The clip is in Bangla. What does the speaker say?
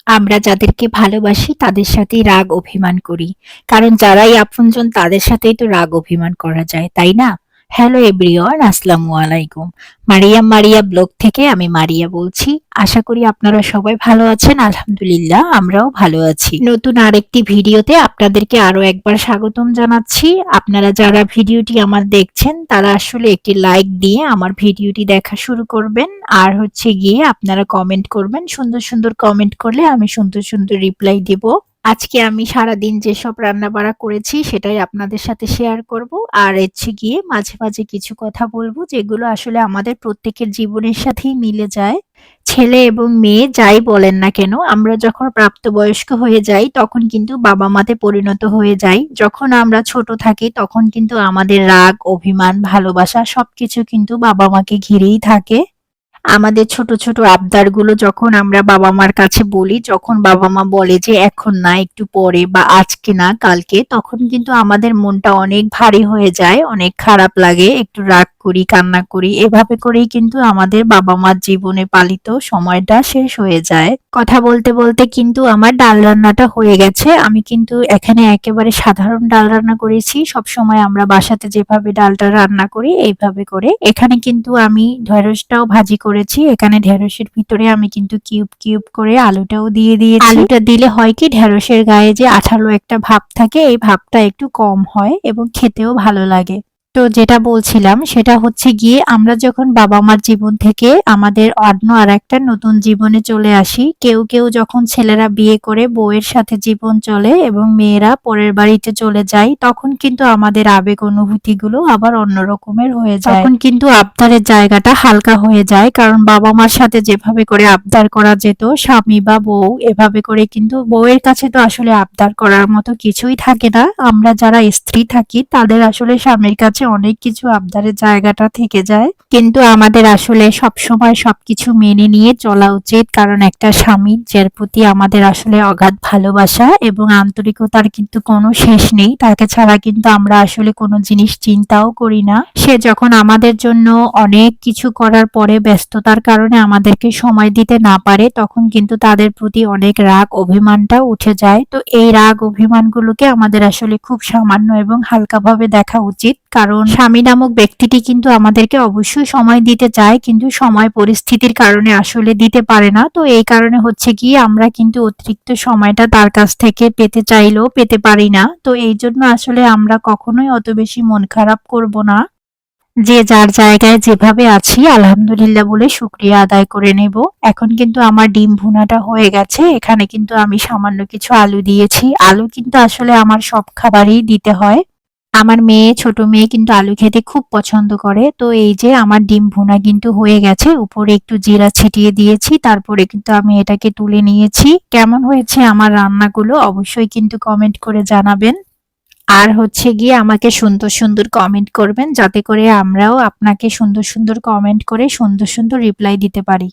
আমরা যাদেরকে ভালোবাসি তাদের সাথেই রাগ অভিমান করি। কারণ যারাই আপনজন তাদের সাথেই তো রাগ অভিমান করা যায়, তাই না? হ্যালো এভরিওয়ান, আসসালামু আলাইকুম। মারিয়া ব্লগ থেকে আমি মারিয়া বলছি। আশা করি আপনারা সবাই ভালো আছেন। আলহামদুলিল্লাহ, আমরাও ভালো আছি। নতুন আরেকটি ভিডিওতে আপনাদেরকে আরো একবার স্বাগতম জানাচ্ছি। আপনারা যারা ভিডিওটি আমার দেখছেন তারা আসলে একটি লাইক দিয়ে আমার ভিডিওটি দেখা শুরু করবেন। আর হচ্ছে গিয়ে আপনারা কমেন্ট করবেন। সুন্দর সুন্দর কমেন্ট করলে আমি সুন্দর সুন্দর রিপ্লাই দিব। আজকে আমি সারাদিন যেসব রান্নাবাড়া করেছি সেটাই আপনাদের সাথে শেয়ার করব। আর হচ্ছে গিয়ে মাঝে মাঝে কিছু কথা বলবো যেগুলো আসলে আমাদের প্রত্যেকের জীবনের সাথেই মিলে যায়। ছেলে এবং মেয়ে যাই বলেন না কেন, আমরা যখন প্রাপ্তবয়স্ক হয়ে যাই তখন কিন্তু বাবা-মাতে পরিণত হয়ে যাই। যখন আমরা ছোট থাকি তখন কিন্তু আমাদের রাগ, অভিমান, ভালোবাসা সবকিছু কিন্তু বাবা-মাকে ঘিরেই থাকে। আমাদের ছোট ছোট আবদারগুলো যখন আমরা বাবা-মার কাছে বলি, যখন বাবা-মা বলে যে এখন না, একটু পরে বা আজকে না কালকে, তখন কিন্তু আমাদের মনটা অনেক ভারী হয়ে যায়, অনেক খারাপ লাগে, একটু রাগ করি, কান্না করি। এভাবে করেই কিন্তু আমাদের বাবা-মার জীবনে পালিত সময়টা শেষ হয়ে যায়। কথা বলতে বলতে কিন্তু আমার ডাল রান্নাটা হয়ে গেছে। আমি কিন্তু এখানে একেবারে সাধারণ ডাল রান্না করেছি। সবসময় আমরা বাসাতে যেভাবে ডালটা রান্না করি এইভাবে করে। এখানে কিন্তু আমি ঢেঁড়সটাও ভাজি করেছি। এখানে ঢেঁড়সের ভিতরে আমি কিন্তু কিউব কিউব করে আলুটাও দিয়ে দিয়েছি। আলুটা দিলে হয় কি, ঢেঁড়সের গায়ে যে আঠালো একটা ভাব থাকে এই ভাবটা একটু কম হয় এবং খেতেও ভালো লাগে। তো যেটা বলছিলাম সেটা হচ্ছে গিয়ে, আমরা যখন বাবা-মার জীবন থেকে আমাদের অন্য আরেকটা নতুন জীবনে চলে আসি, কেউ কেউ যখন ছেলেরা বিয়ে করে বউয়ের সাথে জীবন চলে এবং মেয়েরা পরের বাড়িতে চলে যায়, তখন কিন্তু আমাদের আবেগ অনুভূতিগুলো আবার অন্য রকমের হয়ে যায়। তখন কিন্তু আবদারের জায়গাটা হালকা হয়ে যায়, কারণ বাবা-মার সাথে যেভাবে করে আবদার করা যেত স্বামী বা বউ, এভাবে করে কিন্তু বউয়ের কাছে তো আসলে আবদার করার মতো কিছুই থাকে না। আমরা যারা স্ত্রী থাকি তাদের আসলে স্বামীর কাছে অনেক কিছু আবদারের জায়গাটা থেকে যায়, কিন্তু আমাদের আসলে সবসময় সবকিছু মেনে নিয়ে চলা উচিত, কারণ একটা স্বামীর যার প্রতি আমাদের আসলে অগাধ ভালোবাসা এবং আন্তরিকতার কিন্তু কোনো শেষ নেই। তাকে ছাড়া কিন্তু আমরা আসলে কোনো জিনিস চিন্তাও করি না। সে যখন আমাদের জন্য অনেক কিছু করার পরে ব্যস্ততার কারণে আমাদেরকে সময় দিতে না পারে, তখন কিন্তু তাদের প্রতি অনেক রাগ অভিমানটাও উঠে যায়। তো এই রাগ অভিমানগুলোকে আমাদের আসলে খুব সামান্য এবং হালকাভাবে দেখা উচিত, কারণ স্বামী নামক ব্যক্তিটি কিন্তু আমাদেরকে অবশ্যই সময় দিতে চায়, কিন্তু সময় পরিস্থিতির কারণে আসলে দিতে পারে না। তো এই কারণে হচ্ছে কি, আমরা কিন্তু অতিরিক্ত সময়টা তার কাছ থেকে পেতে চাইলেও পেতে পারি না। তো এই জন্য আসলে আমরা কখনোই অত বেশি মন খারাপ করব না। যে যার জায়গায় যেভাবে আছি আলহামদুলিল্লাহ বলে শুকরিয়া আদায় করে নেব। এখন কিন্তু আমার ডিম ভুনাটা হয়ে গেছে। এখানে কিন্তু আমি সামান্য কিছু আলু দিয়েছি। আলু কিন্তু আসলে আমার সব খাবারেই দিতে হয়। আমার মেয়ে, ছোট মেয়ে কিন্তু আলু খেতে খুব পছন্দ করে। তো এই যে আমার ডিম ভুনা কিন্তু হয়ে গেছে। উপরে একটু জিরা ছিটিয়ে দিয়েছি। তারপরে কিন্তু আমি এটাকে তুলে নিয়েছি। কেমন হয়েছে আমার রান্নাগুলো অবশ্যই কিন্তু কমেন্ট করে জানাবেন। আর হচ্ছে গিয়ে আমাকে সুন্দর সুন্দর কমেন্ট করবেন, যাতে করে আমরাও আপনাকে সুন্দর সুন্দর কমেন্ট করে সুন্দর সুন্দর রিপ্লাই দিতে পারি।